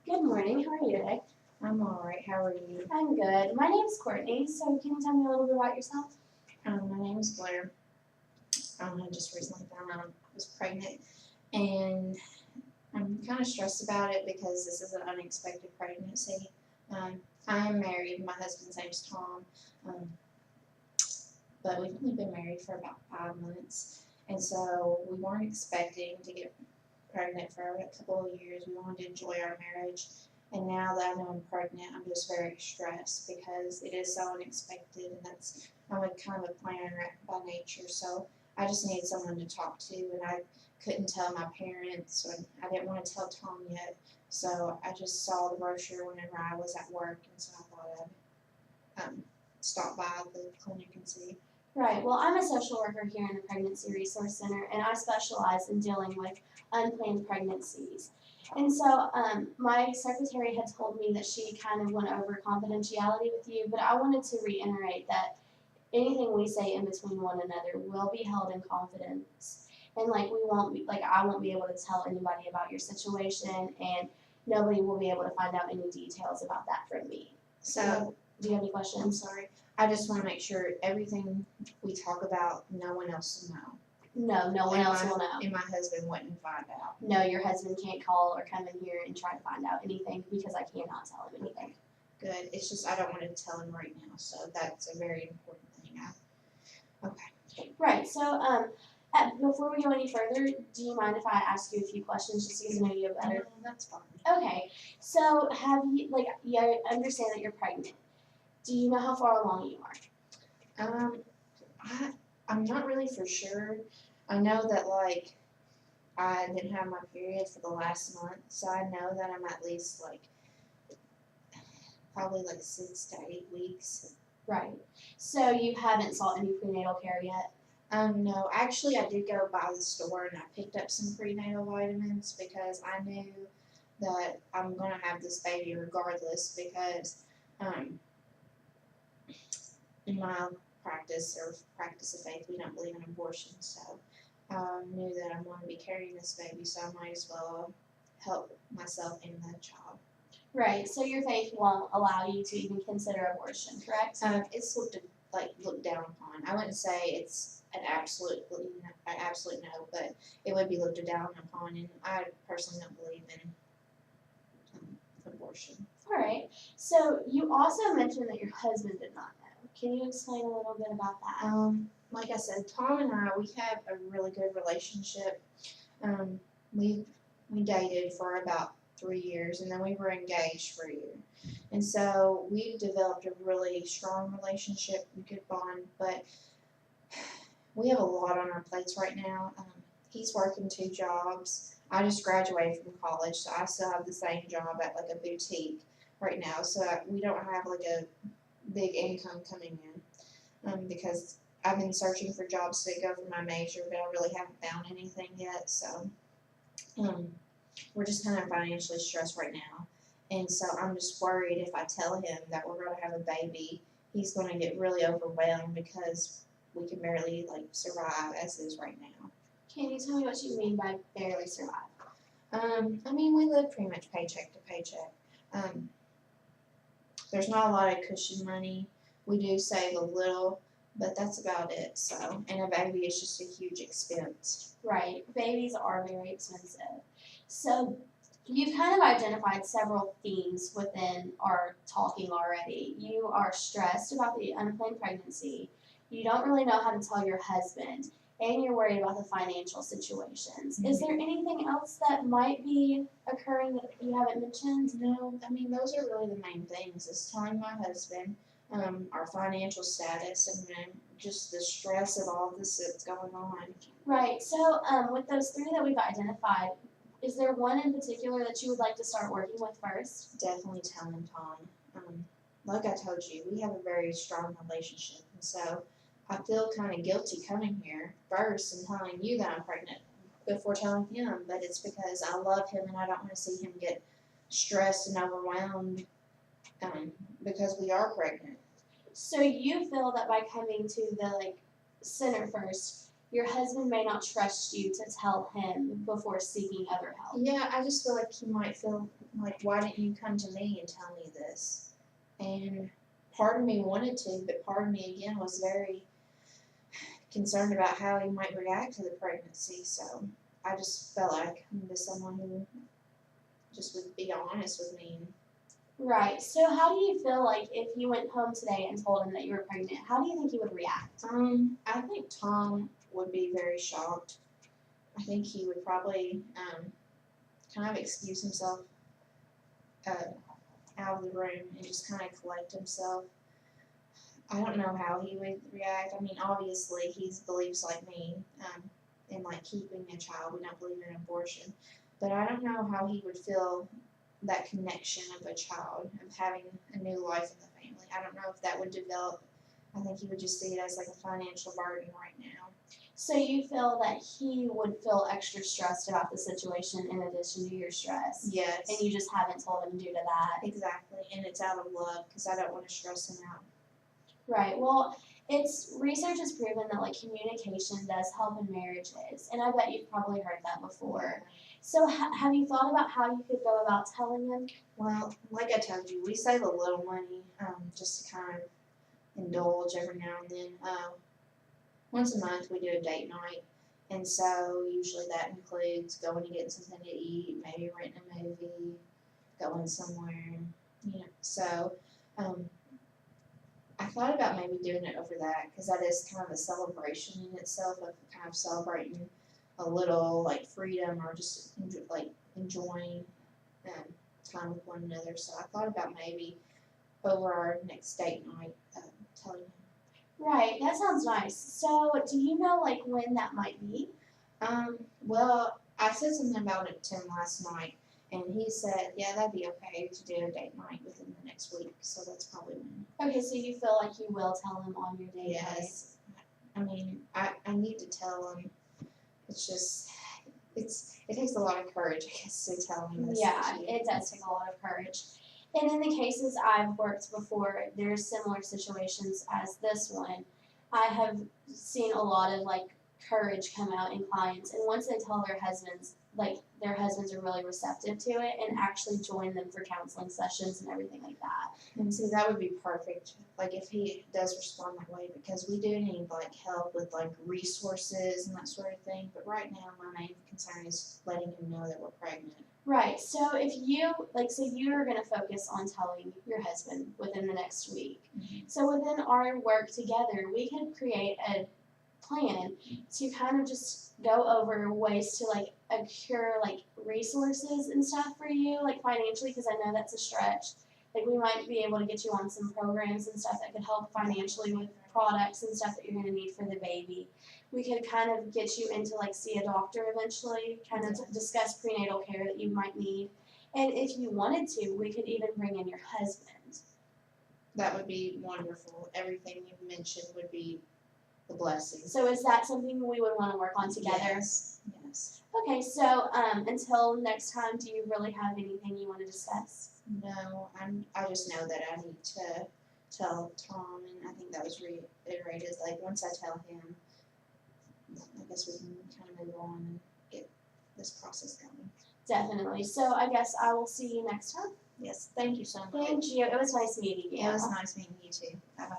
Good morning. How are you today? I'm alright. How are you? I'm good. My name's Courtney. So can you tell me a little bit about yourself? My name is Blair. I just recently found out I was pregnant, and I'm kind of stressed about it because this is an unexpected pregnancy. Um, I am married. My husband's name's Tom, um, but we've only been married for about 5 months, and so we weren't expecting to get pregnant for a couple of years. We wanted to enjoy our marriage. And now that I know I'm pregnant, I'm just very stressed because it is so unexpected, and I'm a kind of a planner by nature. So I just need someone to talk to, and I couldn't tell my parents, and I didn't want to tell Tom yet. So I just saw the brochure whenever I was at work, and so I thought I'd stop by the clinic and see. Right. Well, I'm a social worker here in the Pregnancy Resource Center, and I specialize in dealing with unplanned pregnancies. And so, my secretary had told me that she kind of went over confidentiality with you, but I wanted to reiterate that anything we say in between one another will be held in confidence. And we won't be, I won't be able to tell anybody about your situation, and nobody will be able to find out any details about that from me. So Do you have any I'm questions? sorry. I just want to make sure everything we talk about, no one else will know. No, no one else will know. And my husband wouldn't find out. No, your husband can't call or come in here and try to find out anything because I cannot tell him anything. Good. It's just I don't want to tell him right now, so that's a very important thing. Okay. Right. So, before we go any further, do you mind if I ask you a few questions just to get to know you better? That's fine. Okay. So, have you you understand that you're pregnant? Do you know how far along you are? I'm not really for sure. I know that I didn't have my period for the last month, so I know that I'm at least probably 6 to 8 weeks. Right. So you haven't sought any prenatal care yet? No, actually I did go by the store and I picked up some prenatal vitamins because I knew that I'm gonna have this baby regardless because in my practice of faith we don't believe in abortion, so I knew that I'm going to be carrying this baby, so I might as well help myself and the child. Right. So your faith won't allow you to even consider abortion, correct? It's looked down upon. I wouldn't say it's an absolute no, but it would be looked down upon, and I personally don't believe in abortion. All right. So you also mentioned that your husband did not know. Can you explain a little bit about that? Like I said, Tom and I, we have a really good relationship. We dated for about 3 years, and then we were engaged for a year. And so we developed a really strong relationship, a good bond, but we have a lot on our plates right now. He's working 2 jobs. I just graduated from college, so I still have the same job at a boutique right now. So we don't have a big income coming in because I've been searching for jobs to go for my major, but I really haven't found anything yet. So we're just kind of financially stressed right now. And so I'm just worried if I tell him that we're going to have a baby, he's going to get really overwhelmed because we can barely survive as is right now. Can you tell me what you mean by barely survive? We live pretty much paycheck to paycheck. There's not a lot of cushion money. We do save a little, but that's about it. So, and a baby is just a huge expense. Right. Babies are very expensive. So you've kind of identified several themes within our talking already. You are stressed about the unplanned pregnancy. You don't really know how to tell your husband, and you're worried about the financial situations. Mm-hmm. Is there anything else that might be occurring that you haven't mentioned? No, those are really the main things, is telling my husband our financial status and then just the stress of all this that's going on. Right. So with those 3 that we've identified, is there one in particular that you would like to start working with first? Definitely telling Tom. Like I told you, we have a very strong relationship, and so I feel kind of guilty coming here first and telling you that I'm pregnant before telling him, but it's because I love him and I don't want to see him get stressed and overwhelmed because we are pregnant. So you feel that by coming to the center first, your husband may not trust you to tell him before seeking other help. Yeah, I just feel like he might feel like, why didn't you come to me and tell me this? And part of me wanted to, but part of me again was very concerned about how he might react to the pregnancy. So I just felt like I'm just someone who just would be honest with me. Right. So how do you feel like if you went home today and told him that you were pregnant, how do you think he would react? I think Tom would be very shocked. I think he would probably kind of excuse himself out of the room and just kind of collect himself. I don't know how he would react. I mean, obviously he believes like me in like keeping a child. We don't believe in abortion, but I don't know how he would feel that connection of a child, of having a new life in the family. I don't know if that would develop. I think he would just see it as like a financial burden right now. So you feel that he would feel extra stressed about the situation in addition to your stress? Yes. And you just haven't told him due to that? Exactly, and it's out of love because I don't want to stress him out. Right. Well, research has proven that like communication does help in marriages, and I bet you've probably heard that before. So have you thought about how you could go about telling him? Well, like I told you, we save a little money just to kind of indulge every now and then. Once a month we do a date night, and so usually that includes going and getting something to eat, maybe renting a movie, going somewhere, you know. So I thought about maybe doing it over that because that is kind of a celebration in itself of kind of celebrating a little like freedom or just like enjoying time with one another. So I thought about maybe over our next date night telling him. Right, that sounds nice. So do you know like when that might be? Well, I said something about it to him last night, and he said, yeah, that'd be okay to do a date night within the next week. So that's probably when. Okay, so you feel like you will tell him on your date night? Yes. I mean, I need to tell him. It's just, it takes a lot of courage, I guess, to tell him this. Yeah, it does take a lot of courage. And in the cases I've worked before, there's similar situations as this one. I have seen a lot of like courage come out in clients, and once they tell their husbands, like their husbands are really receptive to it and actually join them for counseling sessions and everything like that. And see, that would be perfect, like if he does respond that way, because we do need like help with like resources and that sort of thing. But right now, my main concern is letting him know that we're pregnant. Right. So if you so you're going to focus on telling your husband within the next week. Mm-hmm. So within our work together, we could create a plan to kind of just go over ways to like accrue like resources and stuff for you, like financially, because I know that's a stretch. Like we might be able to get you on some programs and stuff that could help financially with products and stuff that you're going to need for the baby. We could kind of get you into like see a doctor eventually, kind of discuss prenatal care that you might need. And if you wanted to, we could even bring in your husband. That would be wonderful. Everything you mentioned would be a blessing. So is that something we would want to work on together? Yes. Yes. Okay, so until next time, do you really have anything you want to discuss? No, I just know that I need to tell Tom, and I think that was reiterated. Like once I tell him, I guess we can kind of move on and get this process going. Definitely. So I guess I will see you next time. Yes, thank you so much. Thank you. It was nice meeting you. It was nice meeting you too. Bye bye.